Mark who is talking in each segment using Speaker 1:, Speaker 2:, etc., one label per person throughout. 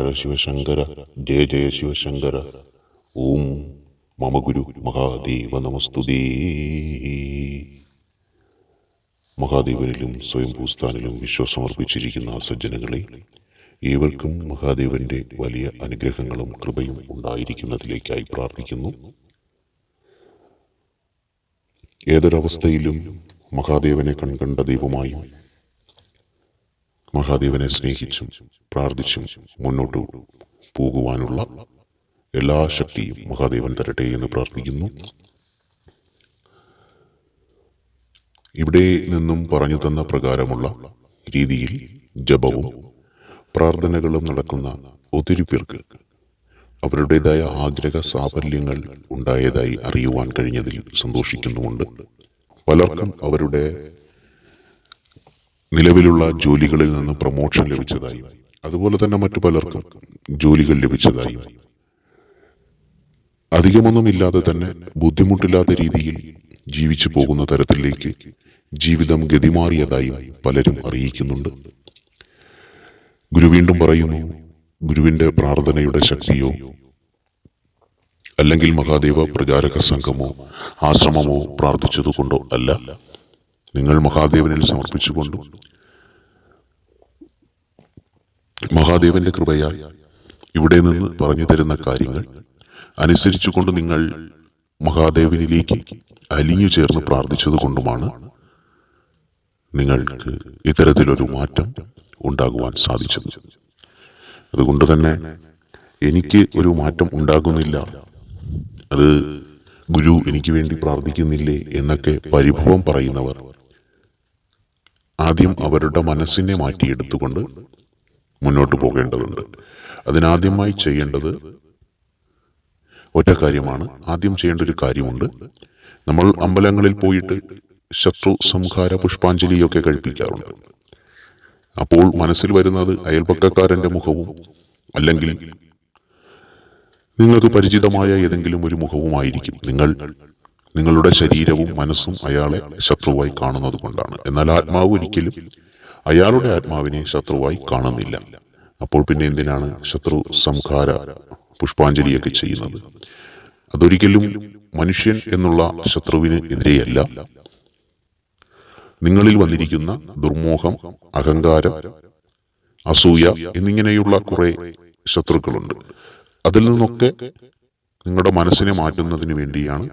Speaker 1: ശങ്കര ശിവശങ്കര ജയ ജയ ശിവശങ്കര. ഓം മമ ഗുരു മഹാദേവ നമസ്തുതേ. മഹാദേവനിലും സ്വയം ഭൂസ്ഥാനിലും വിശ്വസമർപ്പിച്ചിരിക്കുന്ന സജ്ജനങ്ങളെ, ഏവർക്കും മഹാദേവന്റെ വലിയ അനുഗ്രഹങ്ങളും കൃപയും ഉണ്ടായിരിക്കുന്നതിലേക്കായി പ്രാർത്ഥിക്കുന്നു. ഏതൊരവസ്ഥയിലും മഹാദേവനെ കൺകണ്ട ദൈവമായും മഹാദേവനെ സ്നേഹിച്ചും പ്രാർത്ഥിച്ചും മുന്നോട്ട് പോകുവാനുള്ള എല്ലാ ശക്തിയും മഹാദേവൻ തരട്ടെ എന്ന് പ്രാർത്ഥിക്കുന്നു. ഇവിടെ നിന്നും പറഞ്ഞു തന്ന പ്രകാരമുള്ള രീതിയിൽ ജപവും പ്രാർത്ഥനകളും നടക്കുന്ന ഒത്തിരി പേർക്ക് അവരുടേതായ ആഗ്രഹ സാഫല്യങ്ങൾ ഉണ്ടായതായി അറിയുവാൻ കഴിഞ്ഞതിൽ സന്തോഷിക്കുന്നുമുണ്ട്. പലർക്കും അവരുടെ നിലവിലുള്ള ജോലികളിൽ നിന്ന് പ്രമോഷൻ ലഭിച്ചതായും അതുപോലെ തന്നെ മറ്റു പലർക്കും ജോലികൾ ലഭിച്ചതായും അധികമൊന്നുമില്ലാതെ തന്നെ ബുദ്ധിമുട്ടില്ലാത്ത രീതിയിൽ ജീവിച്ചു പോകുന്ന തരത്തിലേക്ക് ജീവിതം ഗതിമാറിയതായും പലരും അറിയിക്കുന്നുണ്ട്. ഗുരു വീണ്ടും പറയുന്നു, ഗുരുവിന്റെ പ്രാർത്ഥനയുടെ ശക്തിയോ അല്ലെങ്കിൽ മഹാദേവ പ്രചാരക സംഘമോ ആശ്രമമോ പ്രാർത്ഥിച്ചതുകൊണ്ടോ അല്ല, നിങ്ങൾ മഹാദേവനിൽ സമർപ്പിച്ചുകൊണ്ടും മഹാദേവന്റെ കൃപയാൽ ഇവിടെ നിന്ന് പറഞ്ഞു തരുന്ന കാര്യങ്ങൾ അനുസരിച്ചുകൊണ്ട് നിങ്ങൾ മഹാദേവനിലേക്ക് അലിഞ്ഞു ചേർന്ന് പ്രാർത്ഥിച്ചതുകൊണ്ടുമാണ് നിങ്ങൾക്ക് ഇത്തരത്തിലൊരു മാറ്റം ഉണ്ടാകുവാൻ സാധിച്ചത്. അതുകൊണ്ട് തന്നെ എനിക്ക് ഒരു മാറ്റം ഉണ്ടാകുന്നില്ല, അത് ഗുരു എനിക്ക് വേണ്ടി പ്രാർത്ഥിക്കുന്നില്ലേ എന്നൊക്കെ പരിഭവം പറയുന്നവർ ആദ്യം അവരുടെ മനസ്സിനെ മാറ്റിയെടുത്തുകൊണ്ട് മുന്നോട്ട് പോകേണ്ടതുണ്ട്. അതിനാദ്യമായി ചെയ്യേണ്ടത് ഒറ്റ കാര്യമാണ്. ആദ്യം ചെയ്യേണ്ട ഒരു കാര്യമുണ്ട്. നമ്മൾ അമ്പലങ്ങളിൽ പോയിട്ട് ശത്രു സംഹാര പുഷ്പാഞ്ജലിയൊക്കെ കഴിപ്പിക്കാറുണ്ട്. അപ്പോൾ മനസ്സിൽ വരുന്നത് അയൽപക്കക്കാരന്റെ മുഖവും അല്ലെങ്കിൽ നിങ്ങൾക്ക് പരിചിതമായ ഏതെങ്കിലും ഒരു മുഖവുമായിരിക്കും. നിങ്ങളുടെ ശരീരവും മനസ്സും അയാളെ ശത്രുവായി കാണുന്നത് കൊണ്ടാണ്. എന്നാൽ ആത്മാവ് ഒരിക്കലും അയാളുടെ ആത്മാവിനെ ശത്രുവായി കാണുന്നില്ല. അപ്പോൾ പിന്നെ എന്തിനാണ് ശത്രു സംഹാര പുഷ്പാഞ്ജലിയൊക്കെ ചെയ്യുന്നത്? അതൊരിക്കലും മനുഷ്യൻ എന്നുള്ള ശത്രുവിന് എതിരെയല്ല. നിങ്ങളിൽ വന്നിരിക്കുന്ന ദുർമോഹം, അഹങ്കാരം, അസൂയ എന്നിങ്ങനെയുള്ള കുറെ ശത്രുക്കളുണ്ട്. അതിൽ നിന്നൊക്കെ നിങ്ങളുടെ മനസ്സിനെ മാറ്റുന്നതിന് വേണ്ടിയാണ്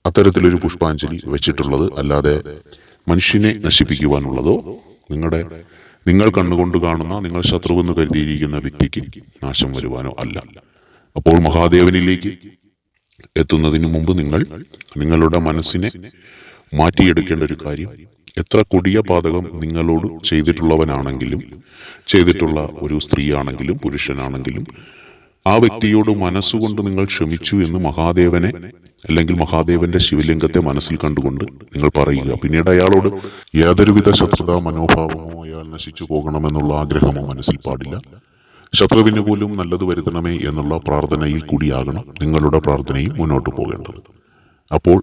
Speaker 1: അത്തരത്തിലൊരു പുഷ്പാഞ്ജലി വെച്ചിട്ടുള്ളത്. അല്ലാതെ മനുഷ്യനെ നശിപ്പിക്കുവാനുള്ളതോ നിങ്ങൾ കണ്ണുകൊണ്ട് കാണുന്ന നിങ്ങൾ ശത്രുവെന്ന് കരുതിയിരിക്കുന്ന വ്യക്തിക്ക് നാശം വരുവാനോ അല്ല. അപ്പോൾ മഹാദേവനിലേക്ക് എത്തുന്നതിന് മുമ്പ് നിങ്ങളുടെ മനസ്സിനെ മാറ്റിയെടുക്കേണ്ട ഒരു കാര്യം, എത്ര കൊടിയ പാതകം നിങ്ങളോട് ചെയ്തിട്ടുള്ളവനാണെങ്കിലും, ചെയ്തിട്ടുള്ള ഒരു സ്ത്രീയാണെങ്കിലും പുരുഷനാണെങ്കിലും, ആ വ്യക്തിയോട് മനസ്സുകൊണ്ട് നിങ്ങൾ ക്ഷമിച്ചു എന്ന് മഹാദേവനെ അല്ലെങ്കിൽ മഹാദേവന്റെ ശിവലിംഗത്തെ മനസ്സിൽ കണ്ടുകൊണ്ട് നിങ്ങൾ പറയുക. പിന്നീട് അയാളോട് യാതൊരുവിധ ശത്രുതാ മനോഭാവമോ അയാൾ നശിച്ചു പോകണമെന്നുള്ള ആഗ്രഹമോ മനസ്സിൽ പാടില്ല. ശത്രുവിന് പോലും നല്ലത് വരുത്തണമേ എന്നുള്ള പ്രാർത്ഥനയിൽ കൂടിയാകണം നിങ്ങളുടെ പ്രാർത്ഥനയും മുന്നോട്ട് പോകേണ്ടത്. അപ്പോൾ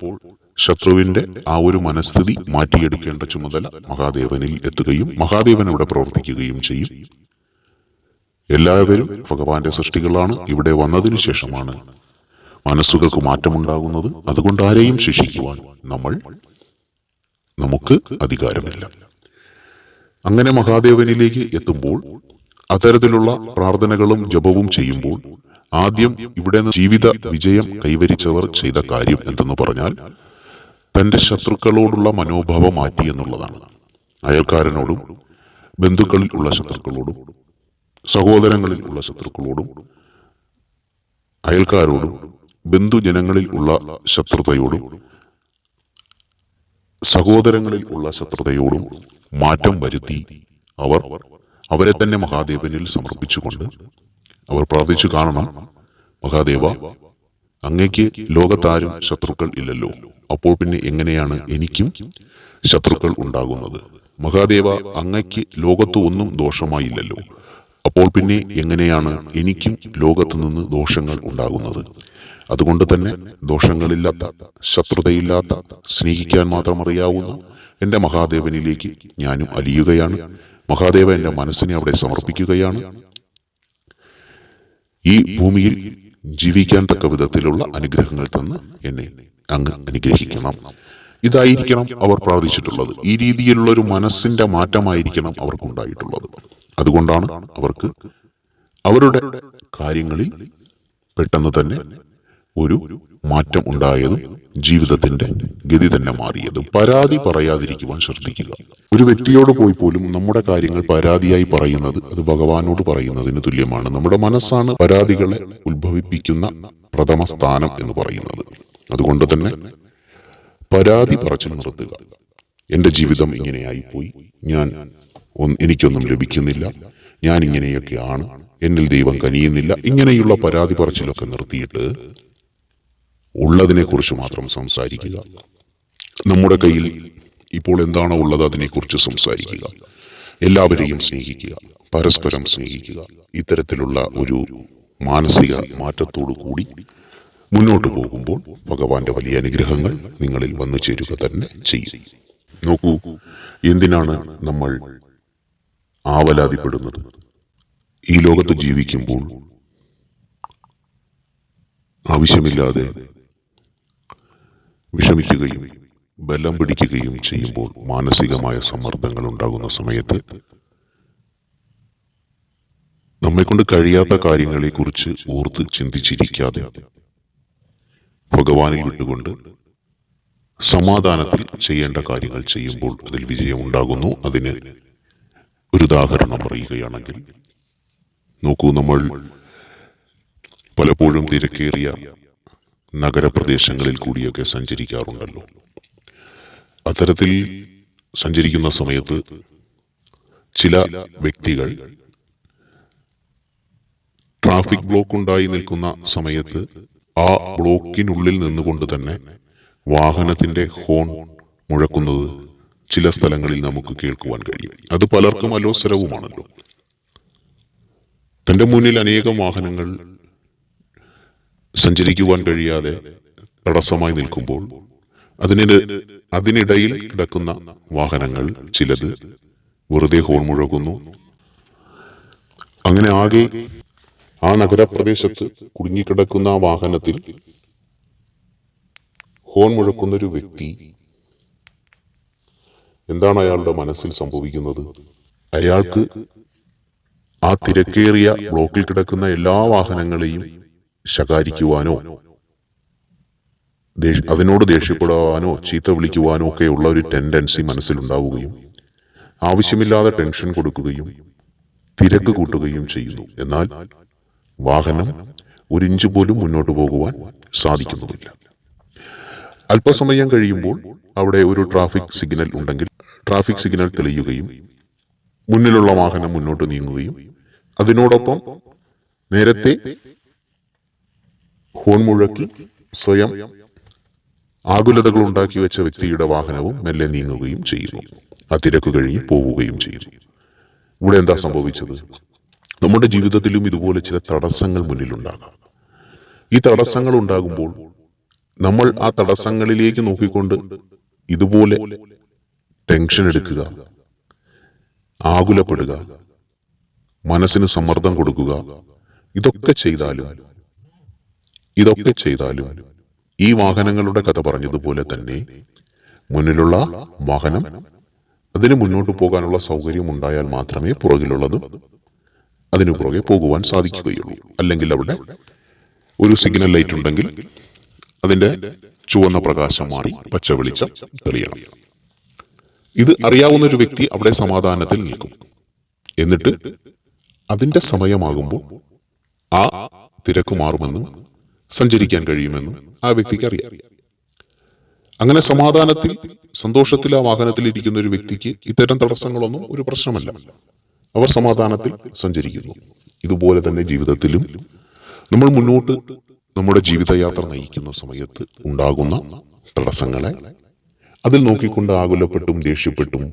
Speaker 1: ശത്രുവിന്റെ ആ ഒരു മനസ്ഥിതി മാറ്റിയെടുക്കേണ്ട ചുമതല മഹാദേവനിൽ എത്തുകയും മഹാദേവൻ അവിടെ പ്രവർത്തിക്കുകയും ചെയ്യും. എല്ലാവരും ഭഗവാന്റെ സൃഷ്ടികളാണ്. ഇവിടെ വന്നതിനു ശേഷമാണ് മനസ്സുകൾക്ക് മാറ്റമുണ്ടാകുന്നത്. അതുകൊണ്ട് ആരെയും ശിക്ഷിക്കുവാൻ നമുക്ക് അധികാരമില്ല. അങ്ങനെ മഹാദേവനിലേക്ക് എത്തുമ്പോൾ അത്തരത്തിലുള്ള പ്രാർത്ഥനകളും ജപവും ചെയ്യുമ്പോൾ ആദ്യം ഇവിടെ ജീവിത വിജയം കൈവരിച്ചവർ ചെയ്ത കാര്യം എന്തെന്ന് പറഞ്ഞാൽ തന്റെ ശത്രുക്കളോടുള്ള മനോഭാവം മാറ്റി എന്നുള്ളതാണ്. അയൽക്കാരനോടും ബന്ധുക്കളിൽ ഉള്ള ശത്രുക്കളോടും സഹോദരങ്ങളിൽ ഉള്ള ശത്രുക്കളോടും അയൽക്കാരോടും ബന്ധുജനങ്ങളിൽ ഉള്ള ശത്രുതയോടും സഹോദരങ്ങളിൽ ഉള്ള ശത്രുതയോടും മാറ്റം വരുത്തി അവരെ തന്നെ മഹാദേവനിൽ സമർപ്പിച്ചുകൊണ്ട് അവർ പ്രാർത്ഥിച്ചു കാണണം, മഹാദേവ, അങ്ങയ്ക്ക് ലോകത്താരും ശത്രുക്കൾ ഇല്ലല്ലോ, അപ്പോൾ പിന്നെ എങ്ങനെയാണ് എനിക്കും ശത്രുക്കൾ ഉണ്ടാകുന്നത്? മഹാദേവ, അങ്ങയ്ക്ക് ലോകത്ത് ഒന്നും ദോഷമായില്ലല്ലോ, അപ്പോൾ പിന്നെ എങ്ങനെയാണ് എനിക്കും ലോകത്തു നിന്ന് ദോഷങ്ങൾ ഉണ്ടാകുന്നത്? അതുകൊണ്ട് തന്നെ ദോഷങ്ങളില്ലാത്ത, ശത്രുതയില്ലാത്ത, സ്നേഹിക്കാൻ മാത്രം അറിയാവുന്ന എൻ്റെ മഹാദേവനിലേക്ക് ഞാനും അലിയുകയാണ്. മഹാദേവ എൻ്റെ മനസ്സിനെ അവിടെ സമർപ്പിക്കുകയാണ്. ഈ ഭൂമിയിൽ ജീവിക്കാൻ തക്ക വിധത്തിലുള്ള അനുഗ്രഹങ്ങൾ തന്ന് എന്നെ അങ്ങ് അനുഗ്രഹിക്കണം. ഇതായിരിക്കണം അവർ പ്രാർത്ഥിച്ചിട്ടുള്ളത്. ഈ രീതിയിലുള്ള ഒരു മനസ്സിന്റെ മാറ്റമായിരിക്കണം അവർക്കുണ്ടായിട്ടുള്ളത്. അതുകൊണ്ടാണ് അവർക്ക് അവരുടെ കാര്യങ്ങളിൽ പെട്ടെന്ന് തന്നെ ഒരു മാറ്റം ഉണ്ടായതും ജീവിതത്തിന്റെ ഗതി തന്നെ മാറിയതും. പരാതി പറയാതിരിക്കുവാൻ ശ്രദ്ധിക്കുക. ഒരു വ്യക്തിയോട് പോയി പോലും നമ്മുടെ കാര്യങ്ങൾ പരാതിയായി പറയുന്നത് അത് ഭഗവാനോട് പറയുന്നതിന് തുല്യമാണ്. നമ്മുടെ മനസ്സാണ് പരാതികളെ ഉത്ഭവിപ്പിക്കുന്ന പ്രഥമ സ്ഥാനം എന്ന് പറയുന്നത്. അതുകൊണ്ട് തന്നെ പരാതി പറച്ചിൽ നിർത്തുക. എന്റെ ജീവിതം ഇങ്ങനെയായിപ്പോയി, എനിക്കൊന്നും ലഭിക്കുന്നില്ല, ഞാൻ ഇങ്ങനെയൊക്കെയാണ്, എന്നിൽ ദൈവം കനിയുന്നില്ല, ഇങ്ങനെയുള്ള പരാതി പറച്ചിലൊക്കെ നിർത്തിയിട്ട് ഉള്ളതിനെ കുറിച്ച് മാത്രം സംസാരിക്കുക. നമ്മുടെ കയ്യിൽ ഇപ്പോൾ എന്താണോ ഉള്ളത് അതിനെക്കുറിച്ച് സംസാരിക്കുക. എല്ലാവരെയും സ്നേഹിക്കുക, പരസ്പരം സ്നേഹിക്കുക. ഇത്തരത്തിലുള്ള ഒരു മാനസിക മാറ്റത്തോടു കൂടി മുന്നോട്ട് പോകുമ്പോൾ ഭഗവാന്റെ വലിയ അനുഗ്രഹങ്ങൾ നിങ്ങളിൽ വന്നു ചേരുക തന്നെ ചെയ്യും. നോക്കൂ, എന്തിനാണ് നമ്മൾ ആവലാതിപ്പെടുന്നത്? ഈ ലോകത്ത് ജീവിക്കുമ്പോൾ ആവശ്യമില്ലാതെ വിഷമിക്കുകയും ബലം പിടിക്കുകയും ചെയ്യുമ്പോൾ മാനസികമായ സമ്മർദ്ദങ്ങൾ ഉണ്ടാകുന്ന സമയത്ത് നമ്മെക്കൊണ്ട് കഴിയാത്ത കാര്യങ്ങളെക്കുറിച്ച് ഓർത്ത് ചിന്തിച്ചിരിക്കാതെ ഭഗവാനിൽ വിട്ടുകൊണ്ട് സമാധാനത്തിൽ ചെയ്യേണ്ട കാര്യങ്ങൾ ചെയ്യുമ്പോൾ അതിൽ വിജയം ഉണ്ടാകുന്നു. അതിന് ഒരു ഉദാഹരണം പറയുകയാണെങ്കിൽ, നോക്കൂ, നമ്മൾ പലപ്പോഴും തിരക്കേറിയ നഗരപ്രദേശങ്ങളിൽ കൂടിയൊക്കെ സഞ്ചരിക്കാറുണ്ടല്ലോ. അത്തരത്തിൽ സഞ്ചരിക്കുന്ന സമയത്ത് ചില വ്യക്തികൾ ട്രാഫിക് ബ്ലോക്ക് ഉണ്ടായി നിൽക്കുന്ന സമയത്ത് ആ ബ്ലോക്കിനുള്ളിൽ നിന്നുകൊണ്ട് തന്നെ വാഹനത്തിന്റെ ഹോൺ മുഴക്കുന്നത് ചില സ്ഥലങ്ങളിൽ നമുക്ക് കേൾക്കുവാൻ കഴിയും. അത് പലർക്കും അലോസരവുമാണല്ലോ. തന്റെ മുന്നിൽ അനേകം വാഹനങ്ങൾ സഞ്ചരിക്കുവാൻ കഴിയാതെ തടസ്സമായി നിൽക്കുമ്പോൾ അതിനിടയിൽ കിടക്കുന്ന വാഹനങ്ങൾ ചിലത് വെറുതെ ഹോൺ മുഴക്കുന്നു. അങ്ങനെ ആകെ ആ നഗരപ്രദേശത്ത് കുടുങ്ങിക്കിടക്കുന്ന ആ വാഹനത്തിൽ ഹോൺ മുഴക്കുന്നൊരു വ്യക്തി എന്താണ് അയാളുടെ മനസ്സിൽ സംഭവിക്കുന്നത്? അയാൾക്ക് ആ തിരക്കേറിയ ബ്ലോക്കിൽ കിടക്കുന്ന എല്ലാ വാഹനങ്ങളെയും ശകാരിക്കുവാനോ അതിനോട് ദേഷ്യപ്പെടുവാനോ ചീത്ത വിളിക്കുവാനോ ഒക്കെയുള്ള ഒരു ടെൻഡൻസി മനസ്സിലുണ്ടാവുകയും ആവശ്യമില്ലാതെ ടെൻഷൻ കൊടുക്കുകയും തിരക്ക് കൂട്ടുകയും ചെയ്യുന്നു. എന്നാൽ വാഹനം ഒരു ഇഞ്ച് പോലും മുന്നോട്ട് പോകുവാൻ സാധിക്കുന്നുമില്ല. അല്പസമയം കഴിയുമ്പോൾ അവിടെ ഒരു ട്രാഫിക് സിഗ്നൽ ഉണ്ടെങ്കിൽ ട്രാഫിക് സിഗ്നൽ തെളിയുകയും മുന്നിലുള്ള വാഹനം മുന്നോട്ട് നീങ്ങുകയും അതിനോടൊപ്പം നേരത്തെ ഹോൺ മുഴക്കി സ്വയം ആകുലതകൾ ഉണ്ടാക്കി വെച്ച വ്യക്തിയുടെ വാഹനവും മെല്ലെ നീങ്ങുകയും ചെയ്യുന്നു. ആ തിരക്ക് കഴിഞ്ഞ് പോവുകയും ചെയ്യുന്നു. ഇവിടെ എന്താ സംഭവിച്ചത്? നമ്മുടെ ജീവിതത്തിലും ഇതുപോലെ ചില തടസ്സങ്ങൾ മുന്നിലുണ്ടാകാം. ഈ തടസ്സങ്ങൾ ഉണ്ടാകുമ്പോൾ നമ്മൾ ആ തടസ്സങ്ങളിലേക്ക് നോക്കിക്കൊണ്ട് ഇതുപോലെ ടെൻഷൻ എടുക്കുക, ആകുലപ്പെടുക, മനസ്സിന് സമ്മർദ്ദം കൊടുക്കുക, ഇതൊക്കെ ചെയ്താലും ഈ വാഹനങ്ങളുടെ കഥ പറഞ്ഞതുപോലെ തന്നെ മുന്നിലുള്ള വാഹനം അതിന് മുന്നോട്ട് പോകാനുള്ള സൗകര്യം ഉണ്ടായാൽ മാത്രമേ പുറകിലുള്ളതും അതിനു പുറകെ പോകുവാൻ സാധിക്കുകയുള്ളൂ. അല്ലെങ്കിൽ അവിടെ ഒരു സിഗ്നൽ ലൈറ്റ് ഉണ്ടെങ്കിൽ അതിന്റെ ചുവന്ന പ്രകാശം മാറി പച്ച വെളിച്ചം തെളിയണം. ഇത് അറിയാവുന്ന ഒരു വ്യക്തി അവിടെ സമാധാനത്തിൽ നിൽക്കും. എന്നിട്ട് അതിന്റെ സമയമാകുമ്പോൾ ആ തിരക്ക് മാറുമെന്നും സഞ്ചരിക്കാൻ കഴിയുമെന്നും ആ വ്യക്തിക്ക് അറിയാം. അങ്ങനെ സമാധാനത്തിൽ സന്തോഷത്തിൽ ആ വാഹനത്തിൽ ഇരിക്കുന്ന ഒരു വ്യക്തിക്ക് ഇത്തരം തടസ്സങ്ങളൊന്നും ഒരു പ്രശ്നമല്ല. അവർ സമാധാനത്തിൽ സഞ്ചരിക്കുന്നു. ഇതുപോലെ തന്നെ ജീവിതത്തിലും നമ്മൾ മുന്നോട്ട് നമ്മുടെ ജീവിതയാത്ര നയിക്കുന്ന സമയത്ത് ഉണ്ടാകുന്ന തടസ്സങ്ങളെ അതിൽ നോക്കിക്കൊണ്ട് ആകുലപ്പെട്ടും ദേഷ്യപ്പെട്ടും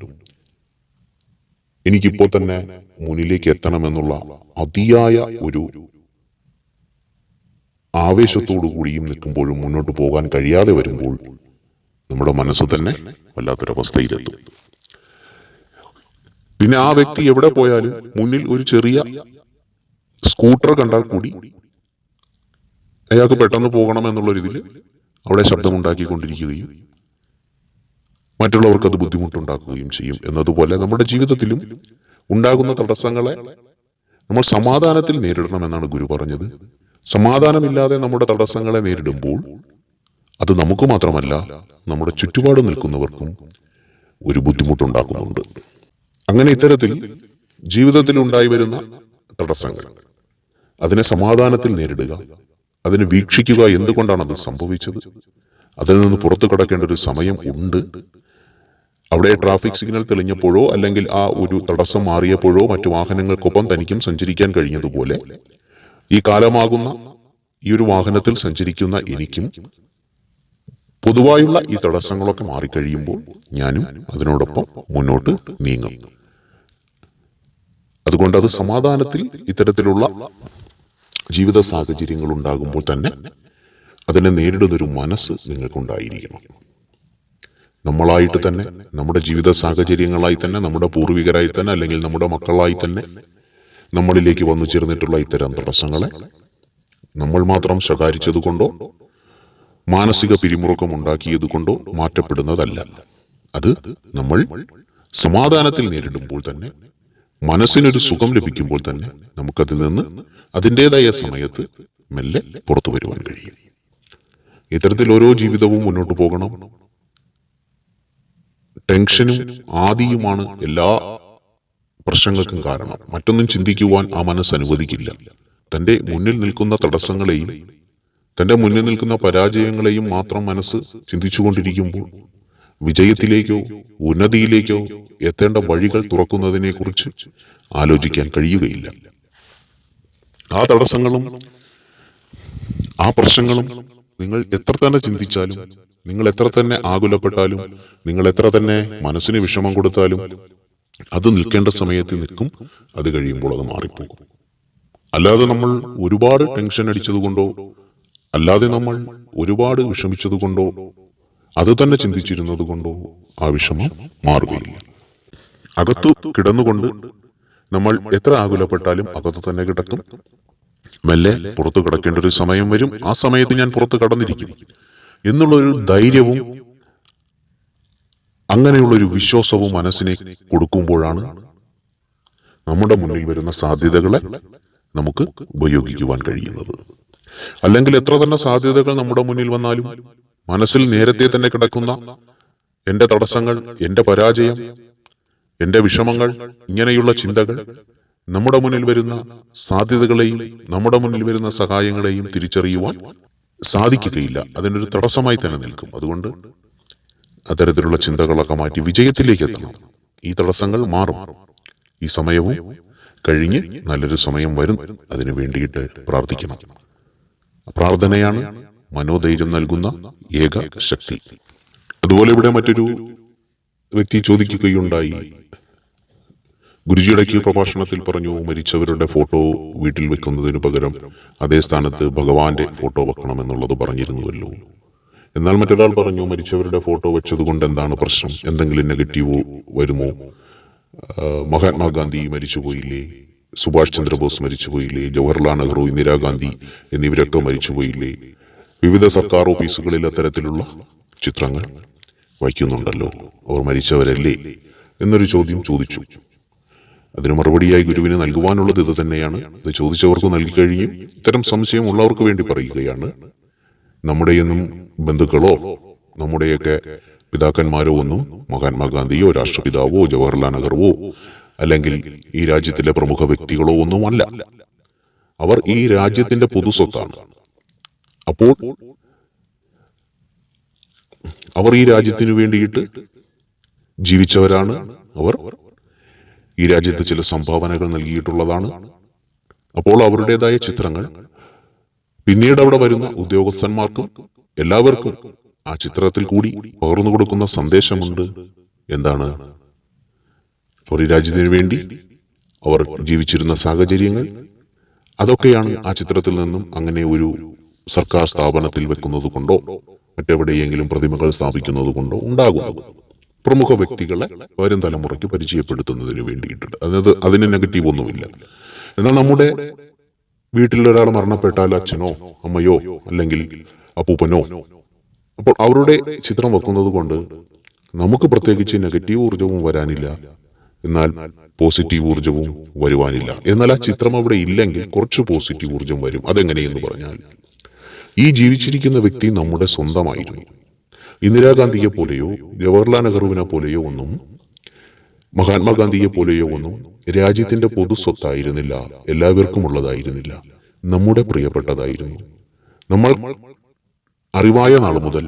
Speaker 1: എനിക്കിപ്പോൾ തന്നെ മുന്നിലേക്ക് എത്തണമെന്നുള്ള അതിയായ ഒരു ആവേശത്തോടു കൂടിയും നിൽക്കുമ്പോഴും മുന്നോട്ട് പോകാൻ കഴിയാതെ വരുമ്പോൾ നമ്മുടെ മനസ്സ് തന്നെ വല്ലാത്തൊരവസ്ഥയിലെത്തും. പിന്നെ ആ വ്യക്തി എവിടെ പോയാലും മുന്നിൽ ഒരു ചെറിയ സ്കൂട്ടർ കണ്ടാൽ കൂടി അയാൾക്ക് പെട്ടെന്ന് പോകണം എന്നുള്ള രീതിയിൽ അവിടെ ശബ്ദമുണ്ടാക്കിക്കൊണ്ടിരിക്കുകയും മറ്റുള്ളവർക്ക് അത് ബുദ്ധിമുട്ടുണ്ടാക്കുകയും ചെയ്യും. എന്നതുപോലെ നമ്മുടെ ജീവിതത്തിലും ഉണ്ടാകുന്ന തടസ്സങ്ങളെ നമ്മൾ സമാധാനത്തിൽ നേരിടണമെന്നാണ് ഗുരു പറഞ്ഞത്. സമാധാനമില്ലാതെ നമ്മുടെ തടസ്സങ്ങളെ നേരിടുമ്പോൾ അത് നമുക്ക് മാത്രമല്ല നമ്മുടെ ചുറ്റുപാട് നിൽക്കുന്നവർക്കും ഒരു ബുദ്ധിമുട്ടുണ്ടാക്കുന്നുണ്ട്. അങ്ങനെ ഇത്തരത്തിൽ ജീവിതത്തിൽ ഉണ്ടായി വരുന്ന തടസ്സങ്ങൾ അതിനെ സമാധാനത്തിൽ നേരിടുക, അതിനെ വീക്ഷിക്കുക, എന്തുകൊണ്ടാണ് അത് സംഭവിച്ചത്, അതിൽ നിന്ന് പുറത്തു കടക്കേണ്ട ഒരു സമയം ഉണ്ട്. അവിടെ ട്രാഫിക് സിഗ്നൽ തെളിഞ്ഞപ്പോഴോ അല്ലെങ്കിൽ ആ ഒരു തടസ്സം മാറിയപ്പോഴോ മറ്റു വാഹനങ്ങൾക്കൊപ്പം തനിക്കും സഞ്ചരിക്കാൻ കഴിഞ്ഞതുപോലെ ഈ കാലമാകുന്ന ഈ ഒരു വാഹനത്തിൽ സഞ്ചരിക്കുന്ന എനിക്കും പൊതുവായുള്ള ഈ തടസ്സങ്ങളൊക്കെ മാറിക്കഴിയുമ്പോൾ ഞാനും അതിനോടൊപ്പം മുന്നോട്ട് നീങ്ങും. അതുകൊണ്ട് അത് സമാധാനത്തിൽ ഇത്തരത്തിലുള്ള ജീവിത സാഹചര്യങ്ങൾ ഉണ്ടാകുമ്പോൾ തന്നെ അതിനെ നേരിടുന്നൊരു മനസ്സ് നിങ്ങൾക്കുണ്ടായിരിക്കണം. നമ്മളായിട്ട് തന്നെ, നമ്മുടെ ജീവിത സാഹചര്യങ്ങളായി തന്നെ, നമ്മുടെ പൂർവികരായി തന്നെ, അല്ലെങ്കിൽ നമ്മുടെ മക്കളായി തന്നെ നമ്മളിലേക്ക് വന്നു ചേർന്നിട്ടുള്ള ഇത്തരം തടസ്സങ്ങളെ നമ്മൾ മാത്രം ശകാരിച്ചതുകൊണ്ടോ മാനസിക പിരിമുറുക്കം ഉണ്ടാക്കിയത് കൊണ്ടോ മാറ്റപ്പെടുന്നതല്ല. അത് നമ്മൾ സമാധാനത്തിൽ നേരിടുമ്പോൾ തന്നെ, മനസ്സിനൊരു സുഖം ലഭിക്കുമ്പോൾ തന്നെ നമുക്കതിൽ നിന്ന് അതിൻ്റെതായ സമയത്ത് മെല്ലെ പുറത്തു വരുവാൻ കഴിയും. ഇത്തരത്തിൽ ഓരോ ജീവിതവും മുന്നോട്ട് പോകണം. ടെൻഷനും ആദിയുമാണ് എല്ലാ പ്രശ്നങ്ങൾക്കും കാരണം. മറ്റൊന്നും ചിന്തിക്കുവാൻ ആ മനസ്സ് അനുവദിക്കില്ല. തന്റെ മുന്നിൽ നിൽക്കുന്ന തടസ്സങ്ങളെയും തന്റെ മുന്നിൽ നിൽക്കുന്ന പരാജയങ്ങളെയും മാത്രം മനസ്സ് ചിന്തിച്ചുകൊണ്ടിരിക്കുമ്പോൾ വിജയത്തിലേക്കോ ഉന്നതിയിലേക്കോ എത്തേണ്ട വഴികൾ തുറക്കുന്നതിനെ കുറിച്ച് ആലോചിക്കാൻ കഴിയുകയില്ല. ആ തടസ്സങ്ങളും ആ പ്രശ്നങ്ങളും നിങ്ങൾ എത്ര തന്നെ ചിന്തിച്ചാലും, നിങ്ങൾ എത്ര തന്നെ ആകുലപ്പെട്ടാലും, നിങ്ങൾ എത്ര തന്നെ മനസ്സിന് വിഷമം കൊടുത്താലും അത് നിൽക്കേണ്ട സമയത്ത് നിൽക്കും. അത് കഴിയുമ്പോൾ അത് മാറിപ്പോകും. അല്ലാതെ നമ്മൾ ഒരുപാട് ടെൻഷൻ അടിച്ചതുകൊണ്ടോ അല്ലാതെ നമ്മൾ ഒരുപാട് വിഷമിച്ചതുകൊണ്ടോ അത് തന്നെ ചിന്തിച്ചിരുന്നത് കൊണ്ടോ ആ വിഷമം മാറുകയില്ല. അകത്തു കിടന്നുകൊണ്ട് നമ്മൾ എത്ര ആകുലപ്പെട്ടാലും അകത്തു തന്നെ കിടക്കും. മെല്ലെ പുറത്തു കിടക്കേണ്ട ഒരു സമയം വരും. ആ സമയത്ത് ഞാൻ പുറത്ത് കടന്നിരിക്കും എന്നുള്ളൊരു ധൈര്യവും അങ്ങനെയുള്ളൊരു വിശ്വാസവും മനസ്സിനെ കൊടുക്കുമ്പോഴാണ് നമ്മുടെ മുന്നിൽ വരുന്ന സാധ്യതകളെ നമുക്ക് ഉപയോഗിക്കുവാൻ കഴിയുന്നത്. അല്ലെങ്കിൽ എത്ര തന്നെ സാധ്യതകൾ നമ്മുടെ മുന്നിൽ വന്നാലും മനസ്സിൽ നേരത്തെ തന്നെ കിടക്കുന്ന എന്റെ തടസ്സങ്ങൾ, എന്റെ പരാജയം, എന്റെ വിഷമങ്ങൾ, ഇങ്ങനെയുള്ള ചിന്തകൾ നമ്മുടെ മുന്നിൽ വരുന്ന സാധ്യതകളെയും നമ്മുടെ മുന്നിൽ വരുന്ന സഹായങ്ങളെയും തിരിച്ചറിയുവാൻ സാധിക്കുകയില്ല. അതിനൊരു തടസ്സമായി തന്നെ നിൽക്കും. അതുകൊണ്ട് അത്തരത്തിലുള്ള ചിന്തകളൊക്കെ മാറ്റി വിജയത്തിലേക്ക് എത്തണം. ഈ തടസ്സങ്ങൾ മാറും. ഈ സമയവും കഴിഞ്ഞ് നല്ലൊരു സമയം വരും. അതിനു വേണ്ടിയിട്ട് പ്രാർത്ഥിക്കണം. പ്രാർത്ഥനയാണ് മനോധൈര്യം നൽകുന്ന ഏക ശക്തി. അതുപോലെ ഇവിടെ മറ്റൊരു വ്യക്തി ചോദിക്കുകയുണ്ടായി, ഗുരുജിയുടെ പ്രഭാഷണത്തിൽ പറഞ്ഞു മരിച്ചവരുടെ ഫോട്ടോ വീട്ടിൽ വെക്കുന്നതിന് പകരം അതേ സ്ഥാനത്ത് ഭഗവാന്റെ ഫോട്ടോ വെക്കണമെന്നുള്ളത് പറഞ്ഞിരുന്നുവല്ലോ. എന്നാൽ മറ്റൊരാൾ പറഞ്ഞു, മരിച്ചവരുടെ ഫോട്ടോ വെച്ചതുകൊണ്ട് എന്താണ് പ്രശ്നം? എന്തെങ്കിലും നെഗറ്റീവ് വരുമോ? മഹാത്മാഗാന്ധി മരിച്ചുപോയില്ലേ? സുഭാഷ് ചന്ദ്രബോസ് മരിച്ചുപോയില്ലേ? ജവഹർലാൽ നെഹ്റു, ഇന്ദിരാഗാന്ധി എന്നിവരൊക്കെ മരിച്ചുപോയില്ലേ? വിവിധ സർക്കാർ ഓഫീസുകളിൽ അത്തരത്തിലുള്ള ചിത്രങ്ങൾ വയ്ക്കുന്നുണ്ടല്ലോ, അവർ മരിച്ചവരല്ലേ എന്നൊരു ചോദ്യം ചോദിച്ചു. അതിന് മറുപടിയായി ഗുരുവിന് നൽകുവാനുള്ളത് ഇത് തന്നെയാണ്. ഇത് ചോദിച്ചവർക്ക് നൽകിക്കഴിഞ്ഞു. ഇത്തരം സംശയം ഉള്ളവർക്ക് വേണ്ടി പറയുകയാണ്, നമ്മുടെയൊന്നും ബന്ധുക്കളോ നമ്മുടെയൊക്കെ പിതാക്കന്മാരോ ഒന്നും മഹാത്മാഗാന്ധിയോ രാഷ്ട്രപിതാവോ ജവഹർലാൽ നെഹ്റുവോ അല്ലെങ്കിൽ ഈ രാജ്യത്തിലെ പ്രമുഖ വ്യക്തികളോ ഒന്നുമല്ല. അവർ ഈ രാജ്യത്തിന്റെ പൊതുസ്വത്താണ്. അപ്പോൾ അവർ ഈ രാജ്യത്തിനു വേണ്ടിയിട്ട് ജീവിച്ചവരാണ്. അവർ ഈ രാജ്യത്ത് ചില സംഭാവനകൾ നൽകിയിട്ടുള്ളതാണ്. അപ്പോൾ അവരുടേതായ ചിത്രങ്ങൾ പിന്നീട് അവിടെ വരുന്ന ഉദ്യോഗസ്ഥന്മാർക്കും എല്ലാവർക്കും ആ ചിത്രത്തിൽ കൂടി പകർന്നു കൊടുക്കുന്ന സന്ദേശമുണ്ട്. എന്താണ്? അവർ ഈ രാജ്യത്തിന് വേണ്ടി അവർ ജീവിച്ചിരുന്ന സാഹചര്യങ്ങൾ, അതൊക്കെയാണ് ആ ചിത്രത്തിൽ നിന്നും അങ്ങനെ ഒരു സർക്കാർ സ്ഥാപനത്തിൽ വെക്കുന്നത് കൊണ്ടോ മറ്റെവിടെയെങ്കിലും പ്രതിമകൾ സ്ഥാപിക്കുന്നത് കൊണ്ടോ ഉണ്ടാകുന്നത്. പ്രമുഖ വ്യക്തികളെ വരും തലമുറയ്ക്ക് പരിചയപ്പെടുത്തുന്നതിന് വേണ്ടിയിട്ട്. അതിന് നെഗറ്റീവ് ഒന്നുമില്ല. എന്നാൽ നമ്മുടെ വീട്ടിലൊരാൾ മരണപ്പെട്ടാൽ അച്ഛനോ അമ്മയോ അല്ലെങ്കിൽ അപ്പൂപ്പനോ, അപ്പോൾ അവരുടെ ചിത്രം വെക്കുന്നത് കൊണ്ട് നമുക്ക് പ്രത്യേകിച്ച് നെഗറ്റീവ് ഊർജവും വരാനില്ല, എന്നാൽ പോസിറ്റീവ് ഊർജവും വരുവാനില്ല. എന്നാൽ ആ ചിത്രം അവിടെ ഇല്ലെങ്കിൽ കുറച്ച് പോസിറ്റീവ് ഊർജം വരും. അതെങ്ങനെയെന്ന് പറഞ്ഞാൽ, ഈ ജീവിച്ചിരിക്കുന്ന വ്യക്തി നമ്മുടെ സ്വന്തമായിരുന്നു. ഇന്ദിരാഗാന്ധിയെ പോലെയോ ജവഹർലാൽ നെഹ്റുവിനെ പോലെയോ ഒന്നും മഹാത്മാഗാന്ധിയെ പോലെയോ ഒന്നും രാജ്യത്തിന്റെ പൊതു സ്വത്തായിരുന്നില്ല, എല്ലാവർക്കും ഉള്ളതായിരുന്നില്ല, നമ്മുടെ പ്രിയപ്പെട്ടതായിരുന്നു. നമ്മൾ അറിവായ നാൾ മുതൽ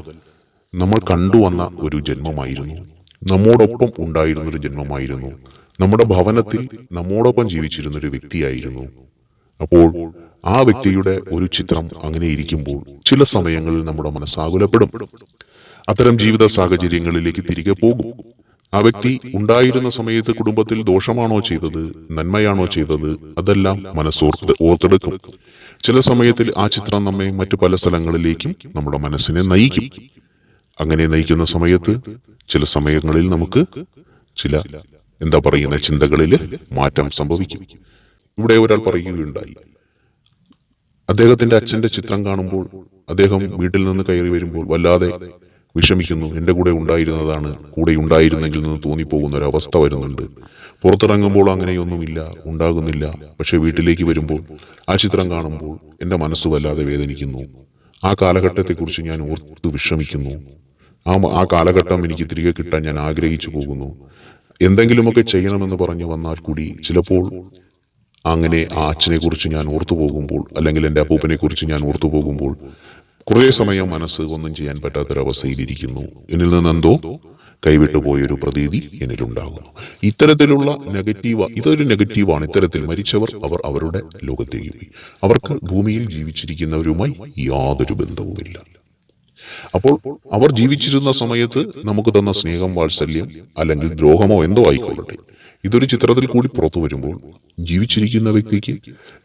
Speaker 1: നമ്മൾ കണ്ടുവന്ന ഒരു ജന്മമായിരുന്നു, നമ്മോടൊപ്പം ഉണ്ടായിരുന്നൊരു ജന്മമായിരുന്നു, നമ്മുടെ ഭവനത്തിൽ നമ്മോടൊപ്പം ജീവിച്ചിരുന്നൊരു വ്യക്തിയായിരുന്നു. അപ്പോൾ ആ വ്യക്തിയുടെ ഒരു ചിത്രം അങ്ങനെ ഇരിക്കുമ്പോൾ ചില സമയങ്ങളിൽ നമ്മുടെ മനസ്സാകുലപ്പെടും. അത്തരം ജീവിത സാഹചര്യങ്ങളിലേക്ക് തിരികെ പോകും. ആ വ്യക്തി ഉണ്ടായിരുന്ന സമയത്ത് കുടുംബത്തിൽ ദോഷമാണോ ചെയ്തത്, നന്മയാണോ ചെയ്തത്, അതെല്ലാം ഓർത്തെടുക്കും. ചില സമയത്തിൽ ആ ചിത്രം നമ്മെ മറ്റു പല സ്ഥലങ്ങളിലേക്കും നമ്മുടെ മനസ്സിനെ നയിക്കും. അങ്ങനെ നയിക്കുന്ന സമയത്ത് ചില സമയങ്ങളിൽ നമുക്ക് ചില ചിന്തകളിൽ മാറ്റം സംഭവിക്കും. ഇവിടെ ഒരാൾ പറയുകയുണ്ടായി, അദ്ദേഹത്തിന്റെ അച്ഛന്റെ ചിത്രം കാണുമ്പോൾ അദ്ദേഹം വീട്ടിൽ നിന്ന് കയറി വരുമ്പോൾ വല്ലാതെ വിഷമിക്കുന്നു. എൻ്റെ കൂടെ ഉണ്ടായിരുന്നതാണ്, കൂടെ ഉണ്ടായിരുന്നെങ്കിൽ നിന്ന് തോന്നിപ്പോകുന്ന ഒരു അവസ്ഥ വരുന്നുണ്ട്. പുറത്തിറങ്ങുമ്പോൾ അങ്ങനെയൊന്നുമില്ല, ഉണ്ടാകുന്നില്ല. പക്ഷെ വീട്ടിലേക്ക് വരുമ്പോൾ ആ ചിത്രം കാണുമ്പോൾ എൻ്റെ മനസ്സ് വല്ലാതെ വേദനിക്കുന്നു. ആ കാലഘട്ടത്തെക്കുറിച്ച് ഞാൻ ഓർത്ത് വിഷമിക്കുന്നു. ആ കാലഘട്ടം എനിക്ക് തിരികെ കിട്ടാൻ ഞാൻ ആഗ്രഹിച്ചു പോകുന്നു. എന്തെങ്കിലുമൊക്കെ ചെയ്യണമെന്ന് പറഞ്ഞു വന്നാൽ കൂടി ചിലപ്പോൾ അങ്ങനെ ആ അച്ഛനെ കുറിച്ച് ഞാൻ ഓർത്തു പോകുമ്പോൾ, അല്ലെങ്കിൽ എൻ്റെ അപ്പൂപ്പനെ കുറിച്ച് ഞാൻ ഓർത്തു പോകുമ്പോൾ കുറേ സമയം മനസ്സ് ഒന്നും ചെയ്യാൻ പറ്റാത്തൊരവസ്ഥയിലിരിക്കുന്നു. എന്നിൽ നിന്നെന്തോ കൈവിട്ടു പോയൊരു പ്രതീതി എന്നിലുണ്ടാകുന്നു. ഇത്തരത്തിലുള്ള ഇതൊരു നെഗറ്റീവാണ്. ഇത്തരത്തിൽ മരിച്ചവർ അവരുടെ ലോകത്തേക്ക് പോയി. അവർക്ക് ഭൂമിയിൽ ജീവിച്ചിരിക്കുന്നവരുമായി യാതൊരു ബന്ധവുമില്ല. അപ്പോൾ അവർ ജീവിച്ചിരുന്ന സമയത്ത് നമുക്ക് തന്ന സ്നേഹം, വാത്സല്യം അല്ലെങ്കിൽ ദ്രോഹമോ എന്തോ ആയിക്കൊള്ളട്ടെ, ഇതൊരു ചിത്രത്തിൽ കൂടി പുറത്തു വരുമ്പോൾ ജീവിച്ചിരിക്കുന്ന വ്യക്തിക്ക്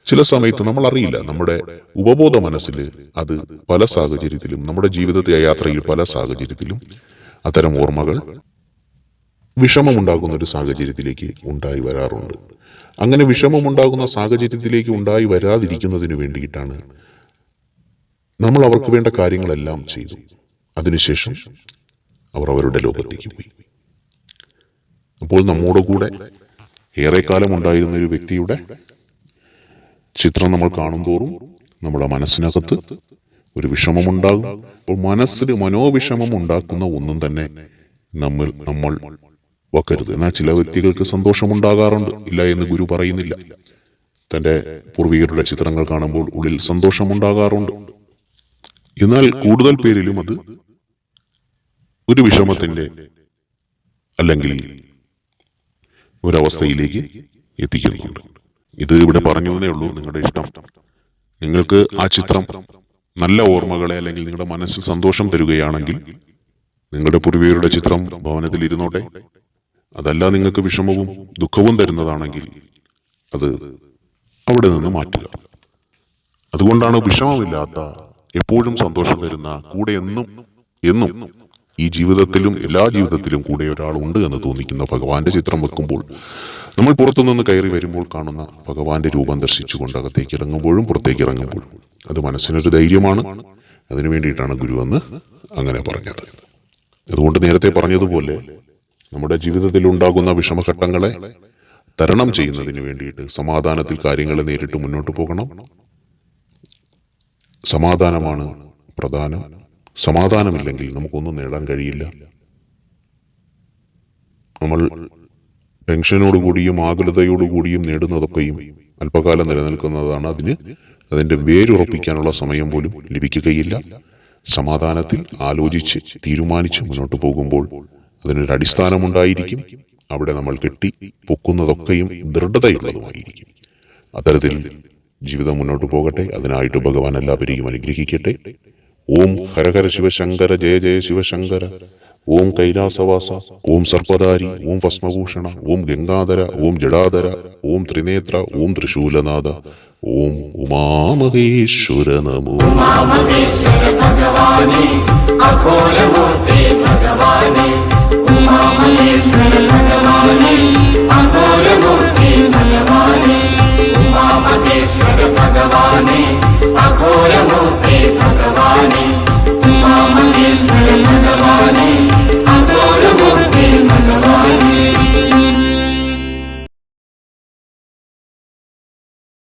Speaker 1: ചില സമയത്ത് നമ്മൾ അറിയില്ല, നമ്മുടെ ഉപബോധ മനസ്സിൽ അത് പല സാഹചര്യത്തിലും, നമ്മുടെ ജീവിതത്തെ യാത്രയിൽ പല സാഹചര്യത്തിലും അത്തരം ഓർമ്മകൾ വിഷമമുണ്ടാകുന്ന ഒരു സാഹചര്യത്തിലേക്ക് ഉണ്ടായി വരാറുണ്ട്. അങ്ങനെ വിഷമമുണ്ടാകുന്ന സാഹചര്യത്തിലേക്ക് ഉണ്ടായി വരാതിരിക്കുന്നതിന് വേണ്ടിയിട്ടാണ് നമ്മൾ അവർക്ക് വേണ്ട കാര്യങ്ങളെല്ലാം ചെയ്തു. അതിനുശേഷം അവർ അവരുടെ ലോകത്തേക്ക് പോയി. അപ്പോൾ നമ്മോട് കൂടെ ഏറെക്കാലം ഉണ്ടായിരുന്ന ഒരു വ്യക്തിയുടെ ചിത്രം നമ്മൾ കാണുന്തോറും നമ്മുടെ മനസ്സിനകത്ത് ഒരു വിഷമമുണ്ടാകും. അപ്പോൾ മനസ്സിന് മനോവിഷമം ഉണ്ടാക്കുന്ന ഒന്നും തന്നെ നമ്മൾ വക്കരുത്. എന്നാൽ ചില വ്യക്തികൾക്ക് സന്തോഷമുണ്ടാകാറുണ്ട്, ഇല്ല എന്ന് ഗുരു പറയുന്നില്ല. തൻ്റെ പൂർവികരുടെ ചിത്രങ്ങൾ കാണുമ്പോൾ ഉള്ളിൽ സന്തോഷമുണ്ടാകാറുണ്ട്. എന്നാൽ കൂടുതൽ പേരിലും അത് ഒരു വിഷമത്തിന്റെ അല്ലെങ്കിൽ ഒരവസ്ഥയിലേക്ക് എത്തിക്കുന്നുണ്ട്. ഇത് ഇവിടെ പറഞ്ഞതേ ഉള്ളൂ, നിങ്ങളുടെ ഇഷ്ടം. നിങ്ങൾക്ക് ആ ചിത്രം നല്ല ഓർമ്മകളെ അല്ലെങ്കിൽ നിങ്ങളുടെ മനസ്സിൽ സന്തോഷം തരുകയാണെങ്കിൽ നിങ്ങളുടെ പൂർവികരുടെ ചിത്രം ഭവനത്തിൽ ഇരുന്നോട്ടെ. അതല്ല നിങ്ങൾക്ക് വിഷമവും ദുഃഖവും തരുന്നതാണെങ്കിൽ അത് അവിടെ നിന്ന് മാറ്റുക. അതുകൊണ്ടാണ് വിഷമമില്ലാത്ത, എപ്പോഴും സന്തോഷം തരുന്ന, കൂടെ എന്നും ഈ ജീവിതത്തിലും എല്ലാ ജീവിതത്തിലും കൂടെ ഒരാളുണ്ട് എന്ന് തോന്നിക്കുന്ന ഭഗവാന്റെ ചിത്രം വെക്കുമ്പോൾ നമ്മൾ പുറത്തുനിന്ന് കയറി വരുമ്പോൾ കാണുന്ന ഭഗവാന്റെ രൂപം ദർശിച്ചുകൊണ്ട് അകത്തേക്ക് ഇറങ്ങുമ്പോഴും പുറത്തേക്ക് ഇറങ്ങുമ്പോഴും അത് മനസ്സിനൊരു ധൈര്യമാണ്. അതിനു വേണ്ടിയിട്ടാണ് ഗുരു എന്ന് അങ്ങനെ പറഞ്ഞത്. അതുകൊണ്ട് നേരത്തെ പറഞ്ഞതുപോലെ നമ്മുടെ ജീവിതത്തിൽ ഉണ്ടാകുന്ന വിഷമഘട്ടങ്ങളെ തരണം ചെയ്യുന്നതിന് വേണ്ടിയിട്ട് സമാധാനത്തിൽ കാര്യങ്ങളെ നേരിട്ട് മുന്നോട്ട് പോകണം. സമാധാനമാണ് പ്രധാനം. സമാധാനമില്ലെങ്കിൽ നമുക്കൊന്നും നേടാൻ കഴിയില്ല. നമ്മൾ ടെൻഷനോടുകൂടിയും ആകുലതയോടുകൂടിയും നേടുന്നതൊക്കെയും അല്പകാലം നിലനിൽക്കുന്നതാണ്. അതിന്റെ വേരുറപ്പിക്കാനുള്ള സമയം പോലും ലഭിക്കുകയില്ല. സമാധാനത്തിൽ ആലോചിച്ച് തീരുമാനിച്ച് മുന്നോട്ട് പോകുമ്പോൾ അതിനൊരു അടിസ്ഥാനമുണ്ടായിരിക്കും. അവിടെ നമ്മൾ കെട്ടി പൊക്കുന്നതൊക്കെയും ദൃഢതയുള്ളതുമായിരിക്കും. അത്തരത്തിൽ ജീവിതം മുന്നോട്ട് പോകട്ടെ. അതിനായിട്ട് ഭഗവാൻ എല്ലാവരെയും അനുഗ്രഹിക്കട്ടെ. ഓം ഹരഹര ശിവശങ്കര, ജയ ജയ ശിവശങ്കര. ഓം കൈലാസവാസ, ഓം സർപ്പധാരി, ഓം ഭസ്മഭൂഷണ, ഓം ഗംഗാധര, ഓം ജടാധര, ഓം ത്രിനേത്ര, ഓം ത്രിശൂലനാഥ, ഓം ഉമാമഹേശ്വര നമോ.